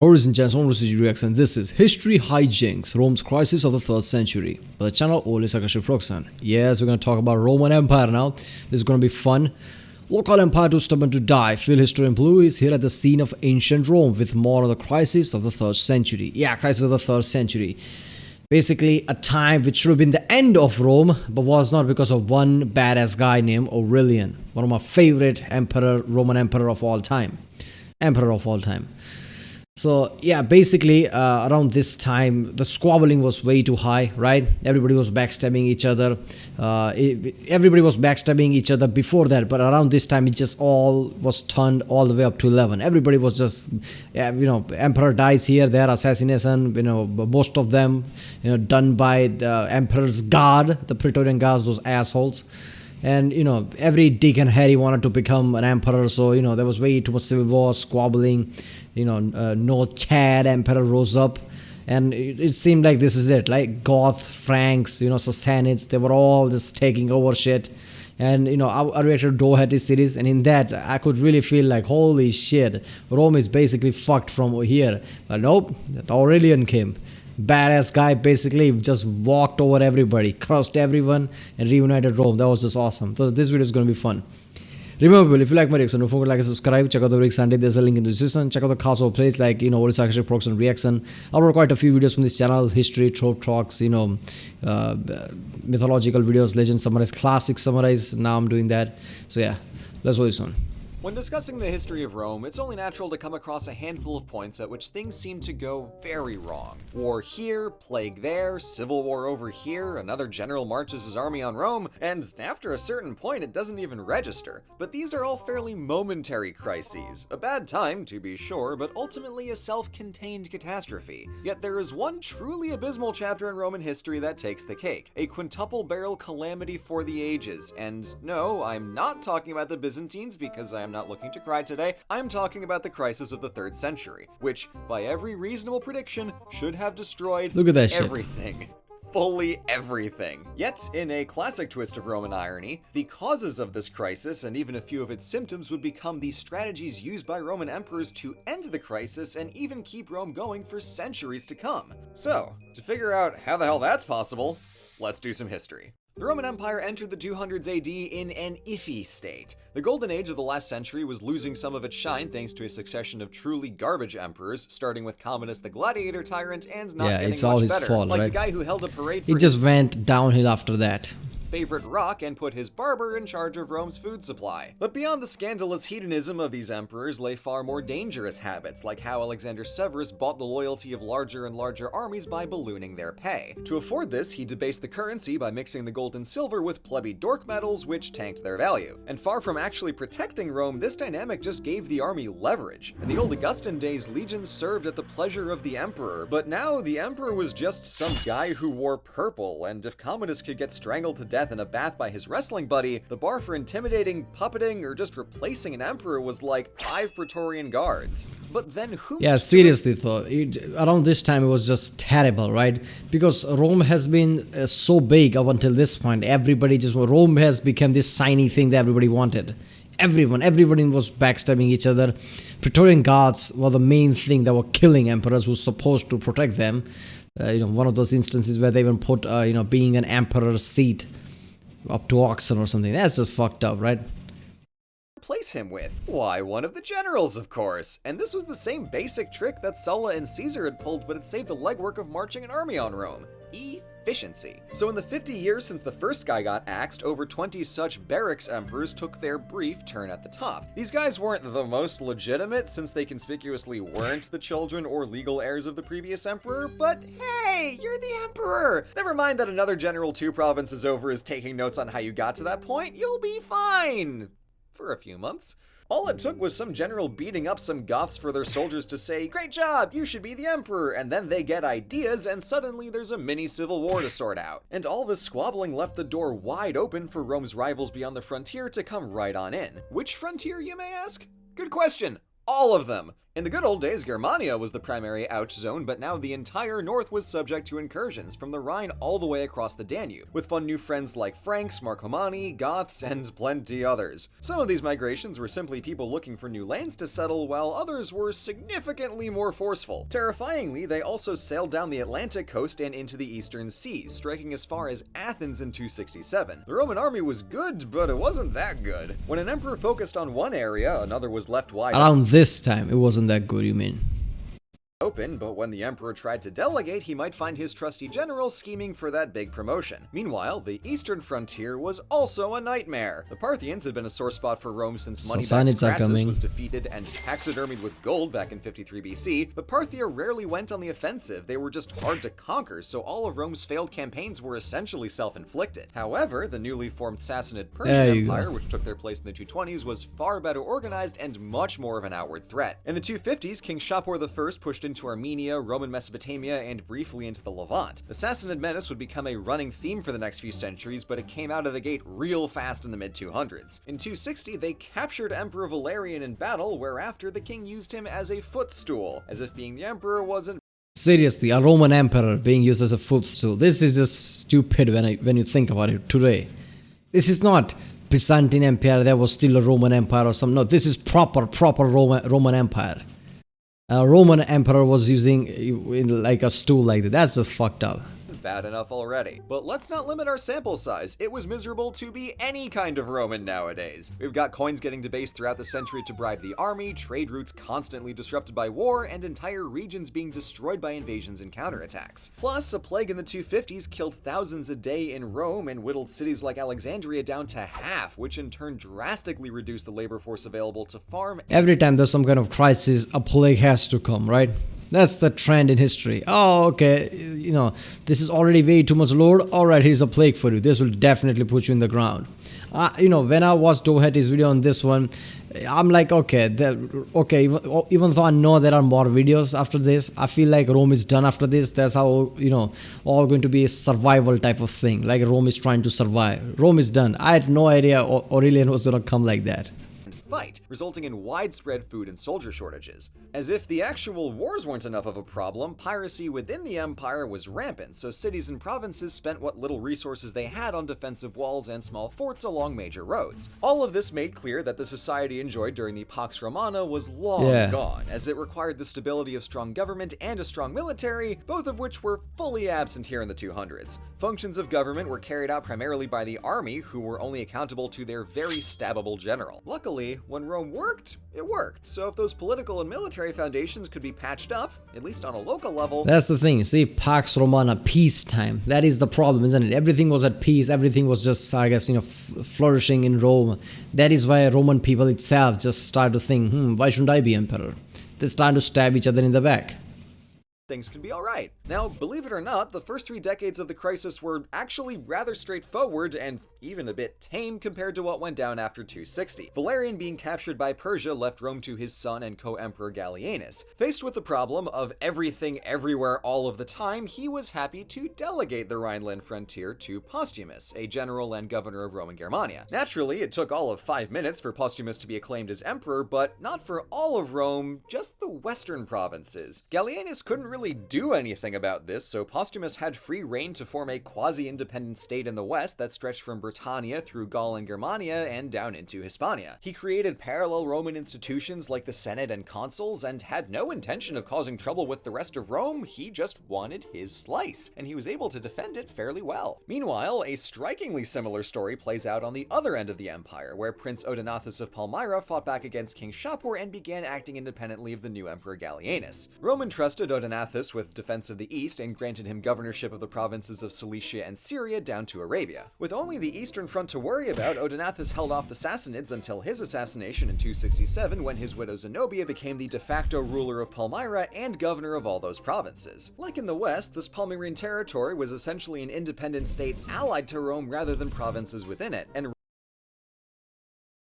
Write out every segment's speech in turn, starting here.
Ladies and gentlemen, this is Hijinks and this is History Hijinks, Rome's Crisis of the 3rd Century. By the channel, Sarcastic. Yes, we're going to talk about Roman Empire now. This is going to be fun. Local empire too stubborn to die. Phil Historian Blue is here at the scene of ancient Rome with more on the crisis of the 3rd century. Yeah, crisis of the 3rd century. Basically, a time which should have been the end of Rome, but was not because of one badass guy named Aurelian. One of my favorite Roman emperor of all time. So yeah, basically around this time the squabbling was way too high, right? Everybody was backstabbing each other. Everybody was backstabbing each other before that, but around this time it just all was turned all the way up to 11. Everybody was just, emperor dies here, there, assassination. Most of them, done by the emperor's guard, the Praetorian guards, those assholes. And every Dick and Harry wanted to become an emperor, so there was way too much civil war, squabbling. No Chad emperor rose up, and it seemed like this is it. Like Goth, Franks, Sassanids, they were all just taking over shit. And I reacted to Doherty series, and in that I could really feel like, holy shit, Rome is basically fucked from here. But nope, Aurelian came. Badass guy, basically just walked over everybody, crushed everyone, and reunited Rome. That was just awesome. So this video is going to be fun. Remember, if you like my reaction, don't forget to like and subscribe. Check out the Rick Sunday. There's a link in the description. Check out the cast of plays like Sarcastic procs and reaction. I wrote quite a few videos from this channel: history, trope talks, mythological videos, legends summarize, classics summarize. Now I'm doing that. So yeah, let's watch this one. When discussing the history of Rome, it's only natural to come across a handful of points at which things seem to go very wrong. War here, plague there, civil war over here, another general marches his army on Rome, and after a certain point it doesn't even register. But these are all fairly momentary crises. A bad time, to be sure, but ultimately a self-contained catastrophe. Yet there is one truly abysmal chapter in Roman history that takes the cake. A quintuple barrel calamity for the ages. And no, I'm not talking about the Byzantines because I am not looking to cry today. I'm talking about the crisis of the 3rd century, which, by every reasonable prediction, should have destroyed everything. Fully everything. Yet, in a classic twist of Roman irony, the causes of this crisis and even a few of its symptoms would become the strategies used by Roman emperors to end the crisis and even keep Rome going for centuries to come. So, to figure out how the hell that's possible, let's do some history. The Roman Empire entered the 200s AD in an iffy state. The golden age of the last century was losing some of its shine thanks to a succession of truly garbage emperors, starting with Commodus the gladiator tyrant and not getting it's all much his better. fault, like right? the guy who held a parade for It just went downhill after that. favorite rock and put his barber in charge of Rome's food supply. But beyond the scandalous hedonism of these emperors lay far more dangerous habits, like how Alexander Severus bought the loyalty of larger and larger armies by ballooning their pay. To afford this, he debased the currency by mixing the gold and silver with plebby dork metals, which tanked their value. And far from actually protecting Rome, this dynamic just gave the army leverage. In the old Augustan days, legions served at the pleasure of the emperor, but now the emperor was just some guy who wore purple, and if Commodus could get strangled to death in a bath by his wrestling buddy, the bar for intimidating, puppeting, or just replacing an emperor was like 5 Praetorian guards. But then who? Yeah, seriously though, around this time it was just terrible, right? Because Rome has been so big up until this point. Rome has become this shiny thing that everybody wanted. Everybody was backstabbing each other. Praetorian guards were the main thing that were killing emperors who were supposed to protect them. One of those instances where they even put, being an emperor's seat up to oxen or something. That's just fucked up, right? Replace him with? Why, one of the generals, of course. And this was the same basic trick that Sulla and Caesar had pulled, but it saved the legwork of marching an army on Rome. Efficiency. So in the 50 years since the first guy got axed, over 20 such barracks emperors took their brief turn at the top. These guys weren't the most legitimate, since they conspicuously weren't the children or legal heirs of the previous emperor, but hey, you're the emperor! Never mind that another general 2 provinces over is taking notes on how you got to that point, you'll be fine! For a few months. All it took was some general beating up some Goths for their soldiers to say, "Great job, you should be the emperor," and then they get ideas and suddenly there's a mini civil war to sort out. And all this squabbling left the door wide open for Rome's rivals beyond the frontier to come right on in. Which frontier, you may ask? Good question. All of them. In the good old days, Germania was the primary ouch zone, but now the entire north was subject to incursions from the Rhine all the way across the Danube, with fun new friends like Franks, Marcomanni, Goths, and plenty others. Some of these migrations were simply people looking for new lands to settle, while others were significantly more forceful. Terrifyingly, they also sailed down the Atlantic coast and into the eastern seas, striking as far as Athens in 267. The Roman army was good, but it wasn't that good. When an emperor focused on one area, another was left wide Around this time, it wasn't that good, you mean? open, but when the emperor tried to delegate, he might find his trusty generals scheming for that big promotion. Meanwhile, the eastern frontier was also a nightmare. The Parthians had been a sore spot for Rome since Moneybags Crassus was defeated and taxidermied with gold back in 53 BC, but Parthia rarely went on the offensive. They were just hard to conquer, so all of Rome's failed campaigns were essentially self-inflicted. However, the newly formed Sassanid Persian Empire, which took their place in the 220s, was far better organized and much more of an outward threat. In the 250s, King Shapur I pushed into Armenia, Roman Mesopotamia, and briefly into the Levant. The Sassanid menace would become a running theme for the next few centuries, but it came out of the gate real fast in the mid-200s. In 260, they captured Emperor Valerian in battle, whereafter the king used him as a footstool, as if being the emperor wasn't. Seriously, a Roman emperor being used as a footstool. This is just stupid when you think about it today. This is not Byzantine Empire, there was still a Roman Empire or something. No, this is proper Roman Empire. A Roman emperor was using like a stool like that. That's just fucked up. Bad enough already. But let's not limit our sample size. It was miserable to be any kind of Roman nowadays. We've got coins getting debased throughout the century to bribe the army, trade routes constantly disrupted by war, and entire regions being destroyed by invasions and counterattacks. Plus, a plague in the 250s killed thousands a day in Rome and whittled cities like Alexandria down to half, which in turn drastically reduced the labor force available to farm. Every time there's some kind of crisis, a plague has to come, right? That's the trend in history. Oh, okay, this is already way too much load. Alright, here's a plague for you. This will definitely put you in the ground. When I watched Doherty's video on this one, I'm like, okay, even though I know there are more videos after this, I feel like Rome is done after this. That's how, all going to be a survival type of thing. Like Rome is trying to survive. Rome is done. I had no idea Aurelian was gonna come like that. Fight, resulting in widespread food and soldier shortages. As if the actual wars weren't enough of a problem, piracy within the empire was rampant, so cities and provinces spent what little resources they had on defensive walls and small forts along major roads. All of this made clear that the society enjoyed during the Pax Romana was long gone, as it required the stability of strong government and a strong military, both of which were fully absent here in the 200s. Functions of government were carried out primarily by the army, who were only accountable to their very stabbable general. Luckily, when Rome worked, it worked. So if those political and military foundations could be patched up, at least on a local level. That's the thing. See, Pax Romana, peacetime. That is the problem, isn't it? Everything was at peace. Everything was just, I guess, flourishing in Rome. That is why Roman people itself just started to think, why shouldn't I be emperor? They started to stab each other in the back. Things can be alright. Now, believe it or not, the first 3 decades of the crisis were actually rather straightforward and even a bit tame compared to what went down after 260. Valerian being captured by Persia left Rome to his son and co-emperor Gallienus. Faced with the problem of everything everywhere all of the time, he was happy to delegate the Rhineland frontier to Postumus, a general and governor of Rome and Germania. Naturally, it took all of 5 minutes for Postumus to be acclaimed as emperor, but not for all of Rome, just the western provinces. Gallienus couldn't really do anything about this, so Postumus had free reign to form a quasi-independent state in the west that stretched from Britannia through Gaul and Germania and down into Hispania. He created parallel Roman institutions like the Senate and consuls and had no intention of causing trouble with the rest of Rome. He just wanted his slice, and he was able to defend it fairly well. Meanwhile, a strikingly similar story plays out on the other end of the empire, where Prince Odenathus of Palmyra fought back against King Shapur and began acting independently of the new emperor Gallienus. Rome entrusted Odenathus with defense of the east and granted him governorship of the provinces of Cilicia and Syria down to Arabia. With only the eastern front to worry about, Odenathus held off the Sassanids until his assassination in 267, when his widow Zenobia became the de facto ruler of Palmyra and governor of all those provinces. Like in the west, this Palmyrene territory was essentially an independent state allied to Rome rather than provinces within it, and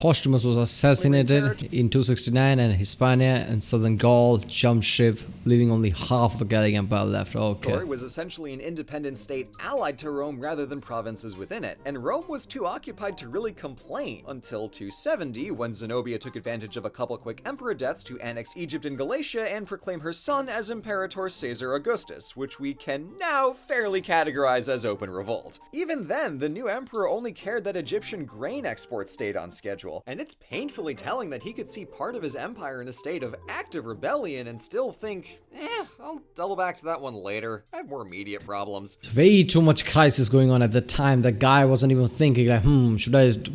Postumus was assassinated in 269, and Hispania and southern Gaul jumped ship, leaving only half of the Gallic Empire left. Okay. It was essentially an independent state allied to Rome rather than provinces within it, and Rome was too occupied to really complain until 270, when Zenobia took advantage of a couple quick emperor deaths to annex Egypt and Galatia and proclaim her son as Imperator Caesar Augustus, which we can now fairly categorize as open revolt. Even then, the new emperor only cared that Egyptian grain exports stayed on schedule, and it's painfully telling that he could see part of his empire in a state of active rebellion and still think, I'll double back to that one later. I have more immediate problems. Way too much crisis going on at the time. The guy wasn't even thinking like,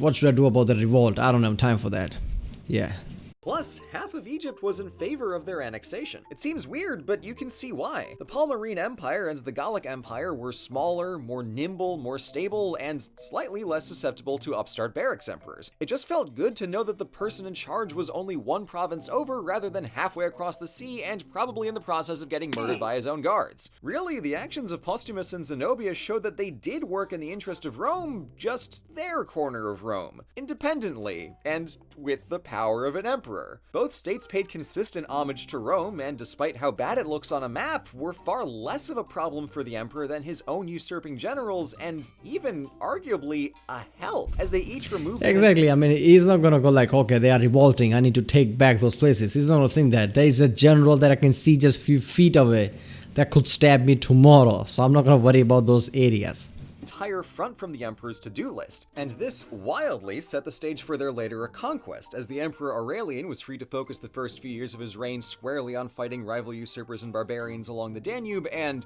what should I do about the revolt? I don't have time for that. Yeah. Plus, half of Egypt was in favor of their annexation. It seems weird, but you can see why. The Palmyrene Empire and the Gallic Empire were smaller, more nimble, more stable, and slightly less susceptible to upstart barracks emperors. It just felt good to know that the person in charge was only one province over rather than halfway across the sea and probably in the process of getting murdered by his own guards. Really, the actions of Postumus and Zenobia showed that they did work in the interest of Rome, just their corner of Rome, independently, and with the power of an emperor. Both states paid consistent homage to Rome, and despite how bad it looks on a map, were far less of a problem for the emperor than his own usurping generals, and even arguably a help, as they each removed. Exactly. I mean, he's not gonna go like, okay, they are revolting, I need to take back those places. He's not gonna think that. There is a general that I can see just a few feet away that could stab me tomorrow, so I'm not gonna worry about those areas. Entire front from the emperor's to-do list, and this wildly set the stage for their later conquest, as the Emperor Aurelian was free to focus the first few years of his reign squarely on fighting rival usurpers and barbarians along the Danube and,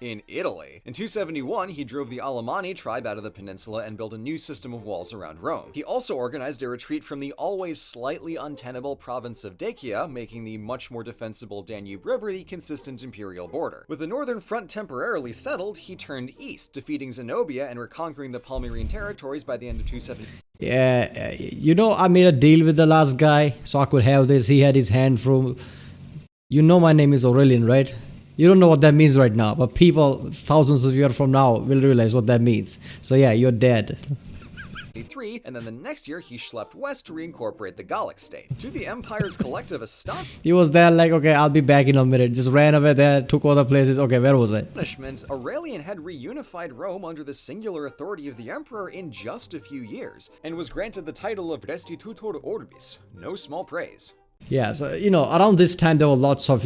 in Italy. In 271, he drove the Alemanni tribe out of the peninsula and built a new system of walls around Rome. He also organized a retreat from the always slightly untenable province of Dacia, making the much more defensible Danube River the consistent imperial border. With the northern front temporarily settled, he turned east, defeating Zenobia and reconquering the Palmyrene territories by the end of 270. Yeah, I made a deal with the last guy so I could have this. He had his hand from... my name is Aurelian, right? You don't know what that means right now, but people thousands of years from now will realize what that means. So yeah, you're dead. And then the next year he schlepped west to reincorporate the Gallic state. To the empire's collective astonishment, he was there like, okay, I'll be back in a minute. Just ran away there, took other places. Okay, where was I? Aurelian had reunified Rome under the singular authority of the emperor in just a few years, and was granted the title of Restitutor Orbis. No small praise. Yeah, so, around this time there were lots of,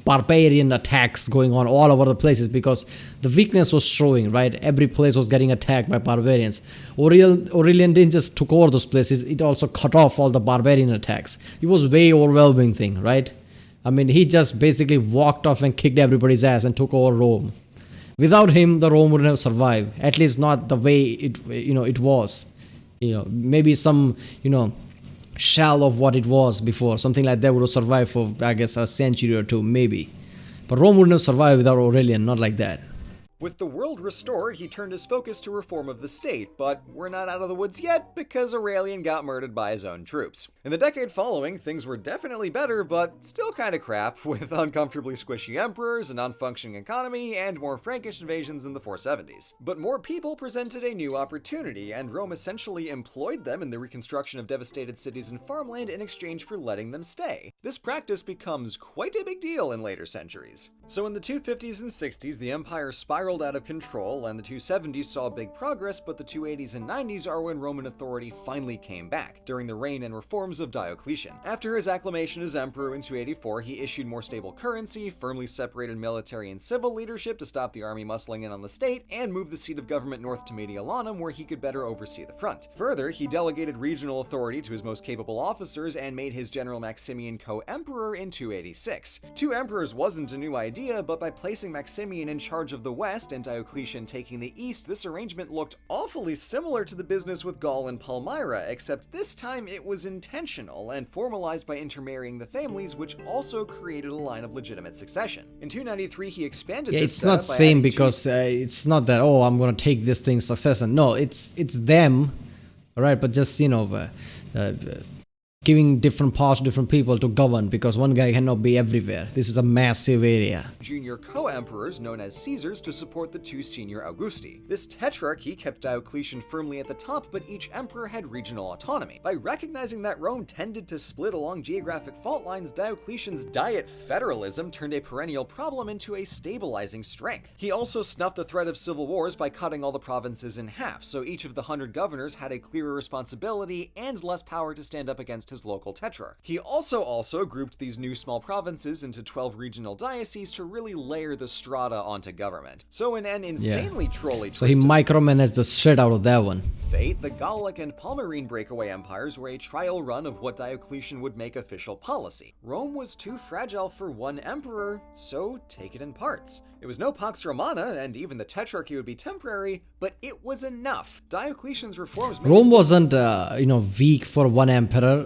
barbarian attacks going on all over the places because the weakness was showing, right? Every place was getting attacked by barbarians. Aurelian didn't just took over those places, it also cut off all the barbarian attacks. It was way overwhelming thing, right? I mean, he just basically walked off and kicked everybody's ass and took over Rome. Without him, the Rome wouldn't have survived, at least not the way it was. Maybe some, shell of what it was before, something like that would have survived for, I guess, a century or two, maybe. But Rome wouldn't have survived without Aurelian, not like that. With the world restored, he turned his focus to reform of the state, but we're not out of the woods yet because Aurelian got murdered by his own troops. In the decade following, things were definitely better, but still kinda crap, with uncomfortably squishy emperors, a non-functioning economy, and more Frankish invasions in the 470s. But more people presented a new opportunity, and Rome essentially employed them in the reconstruction of devastated cities and farmland in exchange for letting them stay. This practice becomes quite a big deal in later centuries. So in the 250s and 60s, the empire spiraled out of control, and the 270s saw big progress, but the 280s and 90s are when Roman authority finally came back, during the reign and reforms of Diocletian. After his acclamation as emperor in 284, he issued more stable currency, firmly separated military and civil leadership to stop the army muscling in on the state, and moved the seat of government north to Mediolanum, where he could better oversee the front. Further, he delegated regional authority to his most capable officers and made his general Maximian co-emperor in 286. Two emperors wasn't a new idea, but by placing Maximian in charge of the west and Diocletian taking the east, this arrangement looked awfully similar to the business with Gaul and Palmyra, except this time it was intentional and formalized by intermarrying the families, which also created a line of legitimate succession. In 293, he expanded this it's not same because it's not that, I'm gonna take this thing success, and no, it's them, alright, but just, giving different powers to different people to govern, because one guy cannot be everywhere. This is a massive area. Junior co-emperors known as Caesars to support the two senior Augusti. This tetrarchy kept Diocletian firmly at the top, but each emperor had regional autonomy. By recognizing that Rome tended to split along geographic fault lines, Diocletian's diet federalism turned a perennial problem into a stabilizing strength. He also snuffed the threat of civil wars by cutting all the provinces in half, so each of the 100 governors had a clearer responsibility and less power to stand up against his local tetrarch. He also grouped these new small provinces into 12 regional dioceses to really layer the strata onto government. So in an insanely trolly twist So he micromanaged the shit out of that one. fate, the Gallic and Palmyrene breakaway empires were a trial run of what Diocletian would make official policy. Rome was too fragile for one emperor, so take it in parts. It was no Pax Romana, and even the tetrarchy would be temporary, but it was enough. Diocletian's reforms made Rome wasn't, weak for one emperor.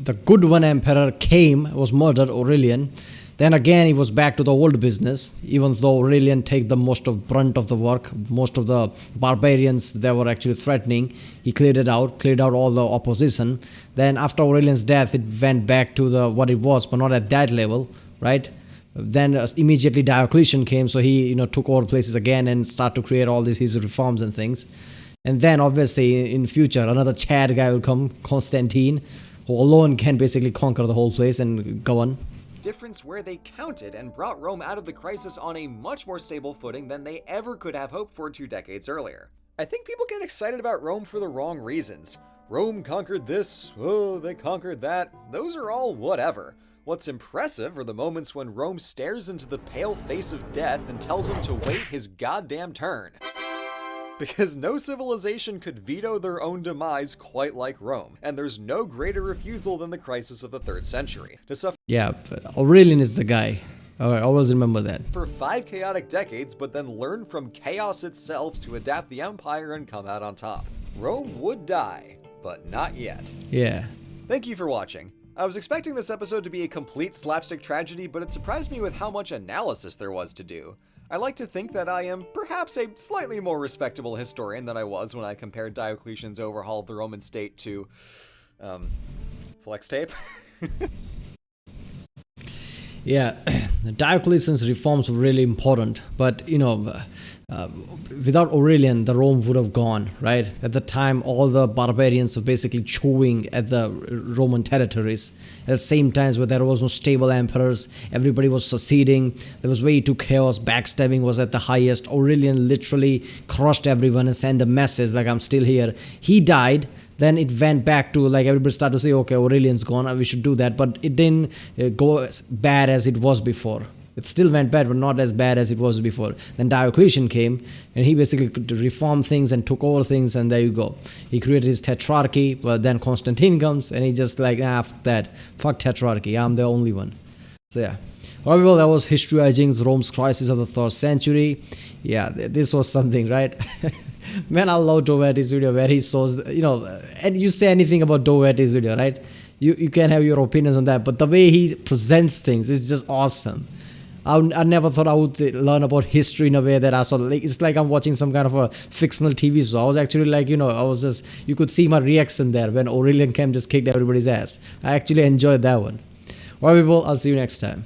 The good one emperor came, was murdered, Aurelian. Then again, he was back to the old business, even though Aurelian take the most of brunt of the work. Most of the barbarians that were actually threatening, he cleared out all the opposition. Then after Aurelian's death, it went back to the what it was, but not at that level, right? Then immediately Diocletian came, so he took over places again and started to create all his reforms and things. And then obviously in future, another Chad guy will come, Constantine, who alone can basically conquer the whole place and go on. Difference where they counted and brought Rome out of the crisis on a much more stable footing than they ever could have hoped for 2 decades earlier. I think people get excited about Rome for the wrong reasons. Rome conquered this, oh, they conquered that. Those are all whatever. What's impressive are the moments when Rome stares into the pale face of death and tells him to wait his goddamn turn. Because no civilization could veto their own demise quite like Rome, and there's no greater refusal than the crisis of the 3rd century. To suffer Aurelian is the guy. Alright, always remember that. for 5 chaotic decades, but then learn from chaos itself to adapt the empire and come out on top. Rome would die, but not yet. Yeah. Thank you for watching. I was expecting this episode to be a complete slapstick tragedy, but it surprised me with how much analysis there was to do. I like to think that I am perhaps a slightly more respectable historian than I was when I compared Diocletian's overhaul of the Roman state to, flex tape. Yeah, Diocletian's reforms were really important, but without Aurelian, the Rome would have gone, right? At the time, all the barbarians were basically chewing at the Roman territories. At the same time, where there was no stable emperors, everybody was seceding, there was way too chaos, backstabbing was at the highest. Aurelian literally crushed everyone and sent a message like, I'm still here. He died. Then it went back to like everybody started to say, okay, Aurelian's gone, we should do that. But it didn't go as bad as it was before. It still went bad, but not as bad as it was before. Then Diocletian came, and he basically reformed things and took over things, and there you go. He created his tetrarchy, but then Constantine comes, and he just like, fuck that. Fuck tetrarchy, I'm the only one. So yeah. Alright, well, that was History Hijinks, Rome's crisis of the 3rd century. Yeah, this was something, right? Man, I love Dovetti's video where he shows, and you say anything about Dovetti's video, right? You can have your opinions on that, but the way he presents things is just awesome. I never thought I would learn about history in a way that I saw. Like, it's like I'm watching some kind of a fictional TV show. I was actually like, you could see my reaction there when Aurelian came just kicked everybody's ass. I actually enjoyed that one. Alright, people, I'll see you next time.